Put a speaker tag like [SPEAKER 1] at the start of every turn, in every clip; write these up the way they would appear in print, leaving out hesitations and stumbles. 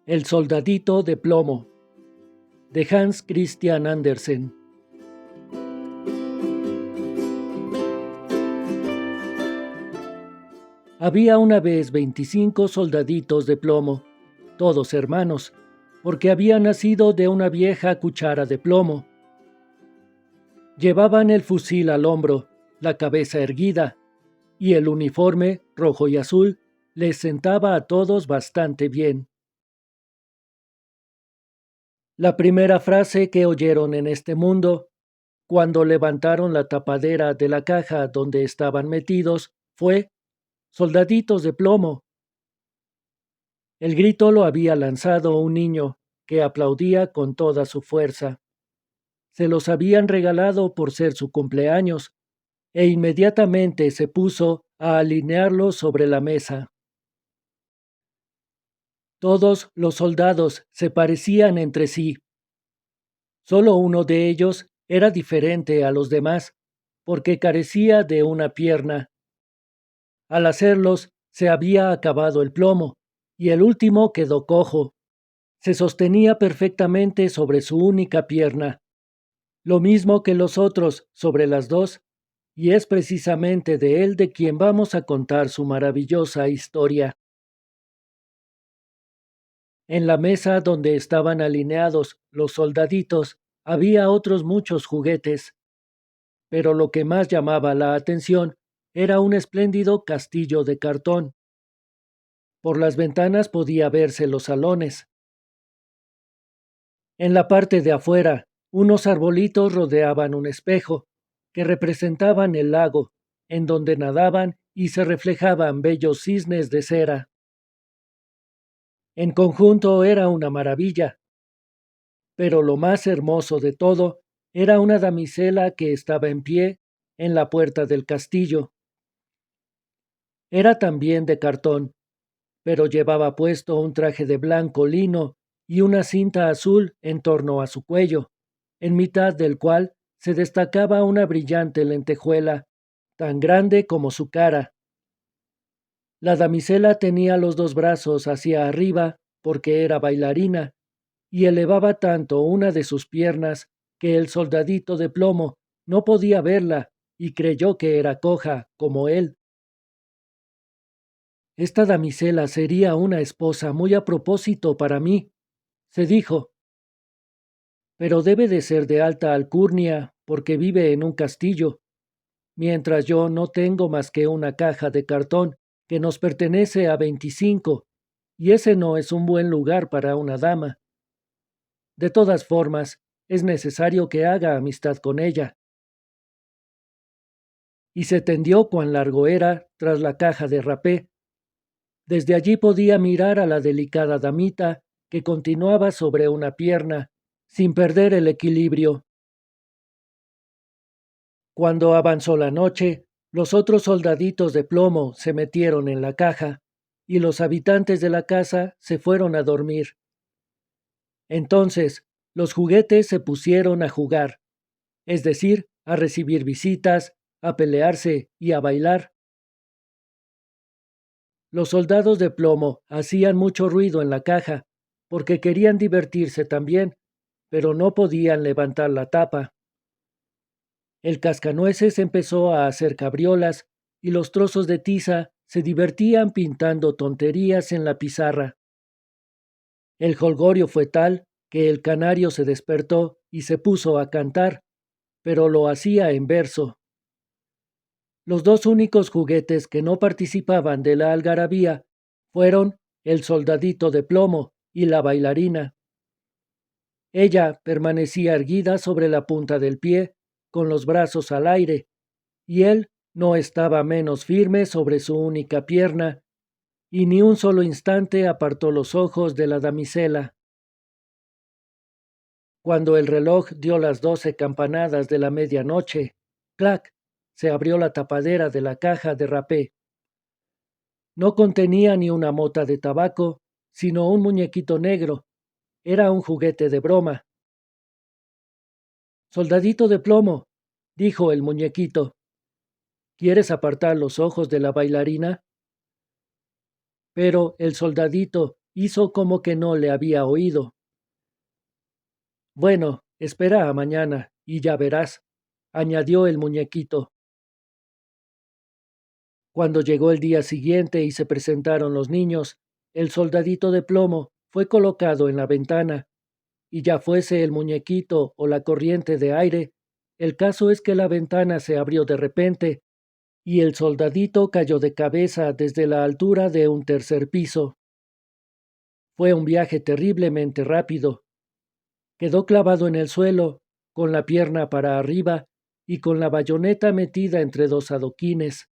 [SPEAKER 1] El soldadito de plomo, de Hans Christian Andersen. Había una vez 25 soldaditos de plomo, todos hermanos, porque habían nacido de una vieja cuchara de plomo. Llevaban el fusil al hombro, la cabeza erguida, y el uniforme, rojo y azul, les sentaba a todos bastante bien. La primera frase que oyeron en este mundo, cuando levantaron la tapadera de la caja donde estaban metidos, fue «Soldaditos de plomo». El grito lo había lanzado un niño, que aplaudía con toda su fuerza. Se los habían regalado por ser su cumpleaños, e inmediatamente se puso a alinearlos sobre la mesa. Todos los soldados se parecían entre sí. Solo uno de ellos era diferente a los demás, porque carecía de una pierna. Al hacerlos, se había acabado el plomo, y el último quedó cojo. Se sostenía perfectamente sobre su única pierna, lo mismo que los otros sobre las dos, y es precisamente de él de quien vamos a contar su maravillosa historia. En la mesa donde estaban alineados los soldaditos había otros muchos juguetes, pero lo que más llamaba la atención era un espléndido castillo de cartón. Por las ventanas podía verse los salones. En la parte de afuera, unos arbolitos rodeaban un espejo, que representaban el lago, en donde nadaban y se reflejaban bellos cisnes de cera. En conjunto era una maravilla, pero lo más hermoso de todo era una damisela que estaba en pie en la puerta del castillo. Era también de cartón, pero llevaba puesto un traje de blanco lino y una cinta azul en torno a su cuello, en mitad del cual se destacaba una brillante lentejuela, tan grande como su cara. La damisela tenía los dos brazos hacia arriba porque era bailarina, y elevaba tanto una de sus piernas que el soldadito de plomo no podía verla y creyó que era coja, como él. Esta damisela sería una esposa muy a propósito para mí, se dijo, pero debe de ser de alta alcurnia porque vive en un castillo, mientras yo no tengo más que una caja de cartón que nos pertenece a 25, y ese no es un buen lugar para una dama. De todas formas, es necesario que haga amistad con ella. Y se tendió cuán largo era tras la caja de rapé. Desde allí podía mirar a la delicada damita que continuaba sobre una pierna, sin perder el equilibrio. Cuando avanzó la noche, los otros soldaditos de plomo se metieron en la caja, y los habitantes de la casa se fueron a dormir. Entonces, los juguetes se pusieron a jugar, es decir, a recibir visitas, a pelearse y a bailar. Los soldados de plomo hacían mucho ruido en la caja, porque querían divertirse también, pero no podían levantar la tapa. El cascanueces empezó a hacer cabriolas, y los trozos de tiza se divertían pintando tonterías en la pizarra. El jolgorio fue tal que el canario se despertó y se puso a cantar, pero lo hacía en verso. Los dos únicos juguetes que no participaban de la algarabía fueron el soldadito de plomo y la bailarina. Ella permanecía erguida sobre la punta del pie, con los brazos al aire, y él no estaba menos firme sobre su única pierna, y ni un solo instante apartó los ojos de la damisela. Cuando el reloj dio las 12 campanadas de la medianoche, ¡clac!, se abrió la tapadera de la caja de rapé. No contenía ni una mota de tabaco, sino un muñequito negro. Era un juguete de broma. «Soldadito de plomo», dijo el muñequito, «¿quieres apartar los ojos de la bailarina?» Pero el soldadito hizo como que no le había oído. Bueno, espera a mañana, y ya verás, añadió el muñequito. Cuando llegó el día siguiente y se presentaron los niños, el soldadito de plomo fue colocado en la ventana, y ya fuese el muñequito o la corriente de aire, el caso es que la ventana se abrió de repente, y el soldadito cayó de cabeza desde la altura de un tercer piso. Fue un viaje terriblemente rápido. Quedó clavado en el suelo, con la pierna para arriba y con la bayoneta metida entre dos adoquines.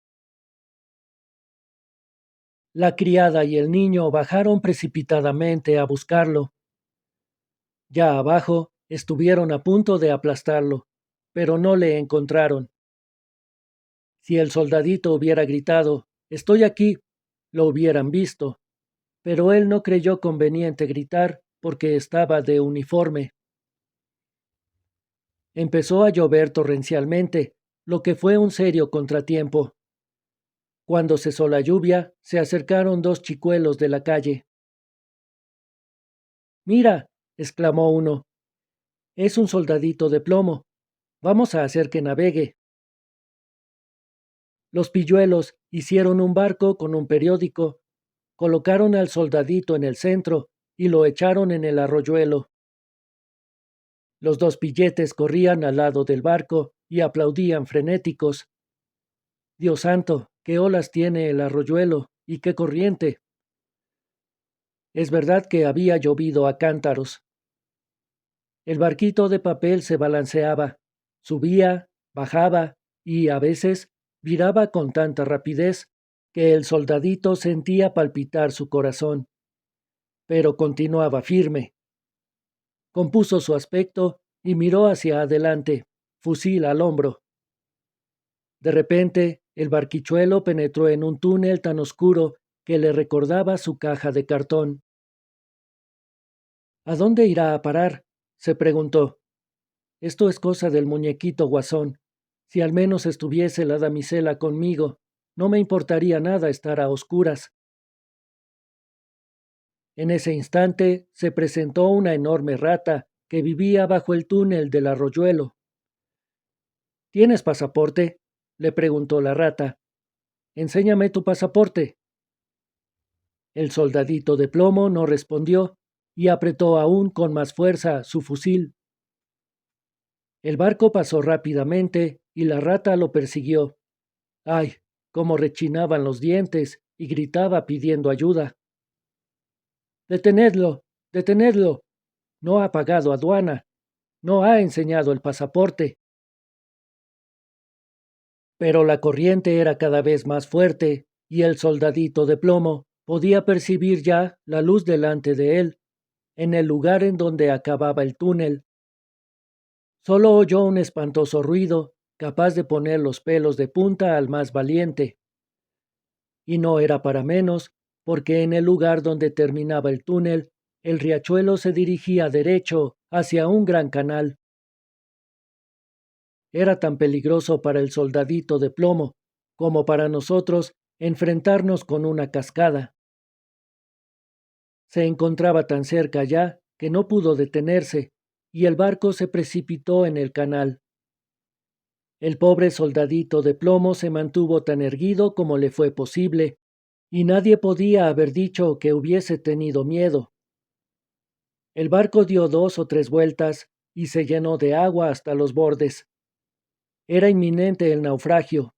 [SPEAKER 1] La criada y el niño bajaron precipitadamente a buscarlo. Ya abajo estuvieron a punto de aplastarlo, pero no le encontraron. Si el soldadito hubiera gritado, «Estoy aquí», lo hubieran visto, pero él no creyó conveniente gritar porque estaba de uniforme. Empezó a llover torrencialmente, lo que fue un serio contratiempo. Cuando cesó la lluvia, se acercaron dos chicuelos de la calle. «Mira», exclamó uno, «es un soldadito de plomo. Vamos a hacer que navegue». Los pilluelos hicieron un barco con un periódico, colocaron al soldadito en el centro y lo echaron en el arroyuelo. Los dos pilletes corrían al lado del barco y aplaudían frenéticos. «Dios santo, qué olas tiene el arroyuelo y qué corriente». Es verdad que había llovido a cántaros. El barquito de papel se balanceaba, subía, bajaba y, a veces, viraba con tanta rapidez que el soldadito sentía palpitar su corazón. Pero continuaba firme. Compuso su aspecto y miró hacia adelante, fusil al hombro. De repente, el barquichuelo penetró en un túnel tan oscuro que le recordaba su caja de cartón. «¿A dónde irá a parar?», se preguntó. «Esto es cosa del muñequito guasón. Si al menos estuviese la damisela conmigo, no me importaría nada estar a oscuras». En ese instante se presentó una enorme rata que vivía bajo el túnel del arroyuelo. «¿Tienes pasaporte?», le preguntó la rata. «Enséñame tu pasaporte». El soldadito de plomo no respondió y apretó aún con más fuerza su fusil. El barco pasó rápidamente y la rata lo persiguió. ¡Ay! Cómo rechinaban los dientes y gritaba pidiendo ayuda. «Detenedlo, detenedlo. No ha pagado aduana. No ha enseñado el pasaporte». Pero la corriente era cada vez más fuerte y el soldadito de plomo podía percibir ya la luz delante de él, en el lugar en donde acababa el túnel. Solo oyó un espantoso ruido, capaz de poner los pelos de punta al más valiente. Y no era para menos, porque en el lugar donde terminaba el túnel, el riachuelo se dirigía derecho hacia un gran canal. Era tan peligroso para el soldadito de plomo como para nosotros enfrentarnos con una cascada. Se encontraba tan cerca ya que no pudo detenerse, y el barco se precipitó en el canal. El pobre soldadito de plomo se mantuvo tan erguido como le fue posible, y nadie podía haber dicho que hubiese tenido miedo. El barco dio 2 o 3 vueltas y se llenó de agua hasta los bordes. Era inminente el naufragio.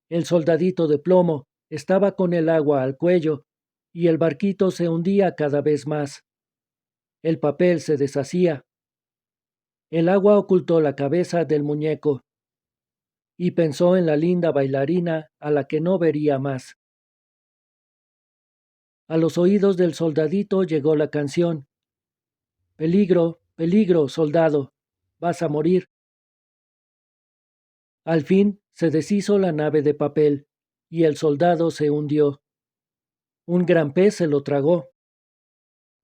[SPEAKER 1] El soldadito de plomo estaba con el agua al cuello, y el barquito se hundía cada vez más. El papel se deshacía. El agua ocultó la cabeza del muñeco, y pensó en la linda bailarina a la que no vería más. A los oídos del soldadito llegó la canción. «Peligro, peligro, soldado, vas a morir». Al fin se deshizo la nave de papel, y el soldado se hundió. Un gran pez se lo tragó.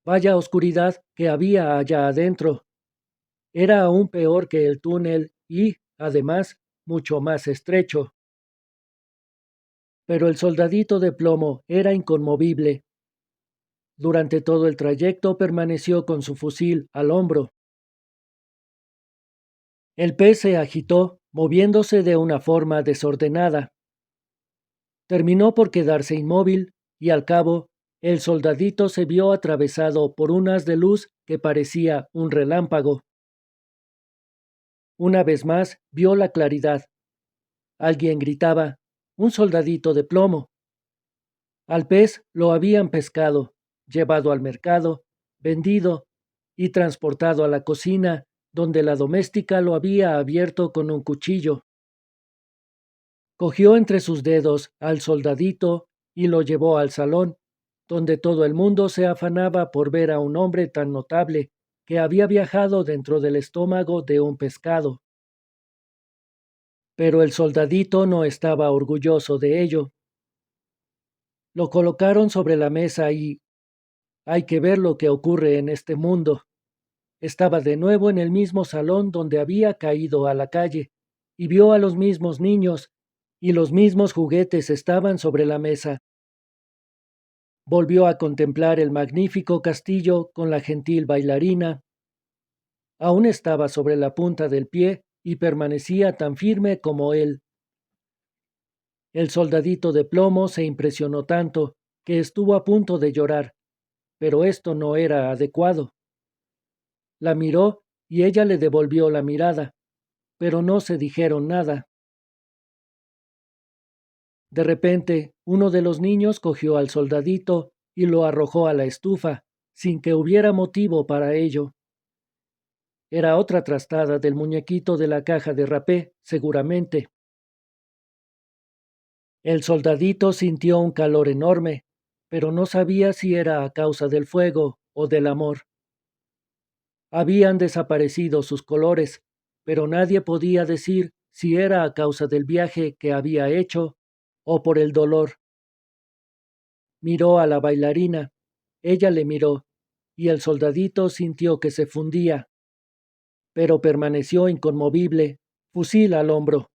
[SPEAKER 1] Vaya oscuridad que había allá adentro. Era aún peor que el túnel y, además, mucho más estrecho. Pero el soldadito de plomo era inconmovible. Durante todo el trayecto permaneció con su fusil al hombro. El pez se agitó, moviéndose de una forma desordenada. Terminó por quedarse inmóvil y al cabo, el soldadito se vio atravesado por un haz de luz que parecía un relámpago. Una vez más vio la claridad. Alguien gritaba: «Un soldadito de plomo». Al pez lo habían pescado, llevado al mercado, vendido y transportado a la cocina, donde la doméstica lo había abierto con un cuchillo. Cogió entre sus dedos al soldadito y lo llevó al salón, donde todo el mundo se afanaba por ver a un hombre tan notable que había viajado dentro del estómago de un pescado. Pero el soldadito no estaba orgulloso de ello. Lo colocaron sobre la mesa y hay que ver lo que ocurre en este mundo. Estaba de nuevo en el mismo salón donde había caído a la calle, y vio a los mismos niños, y los mismos juguetes estaban sobre la mesa. Volvió a contemplar el magnífico castillo con la gentil bailarina. Aún estaba sobre la punta del pie y permanecía tan firme como él. El soldadito de plomo se impresionó tanto que estuvo a punto de llorar, pero esto no era adecuado. La miró y ella le devolvió la mirada, pero no se dijeron nada. De repente, uno de los niños cogió al soldadito y lo arrojó a la estufa, sin que hubiera motivo para ello. Era otra trastada del muñequito de la caja de rapé, seguramente. El soldadito sintió un calor enorme, pero no sabía si era a causa del fuego o del amor. Habían desaparecido sus colores, pero nadie podía decir si era a causa del viaje que había hecho o por el dolor. Miró a la bailarina, ella le miró, y el soldadito sintió que se fundía, pero permaneció inconmovible, fusil al hombro.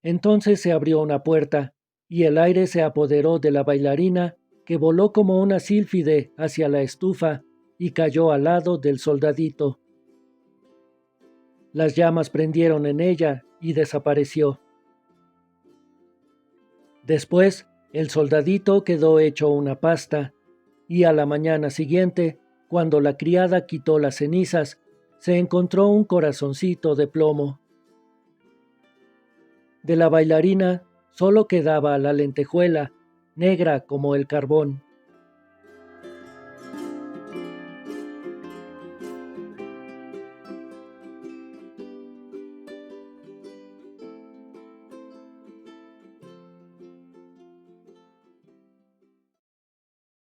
[SPEAKER 1] Entonces se abrió una puerta, y el aire se apoderó de la bailarina, que voló como una sílfide hacia la estufa y cayó al lado del soldadito. Las llamas prendieron en ella y desapareció. Después, el soldadito quedó hecho una pasta, y a la mañana siguiente, cuando la criada quitó las cenizas, se encontró un corazoncito de plomo. De la bailarina solo quedaba la lentejuela, negra como el carbón.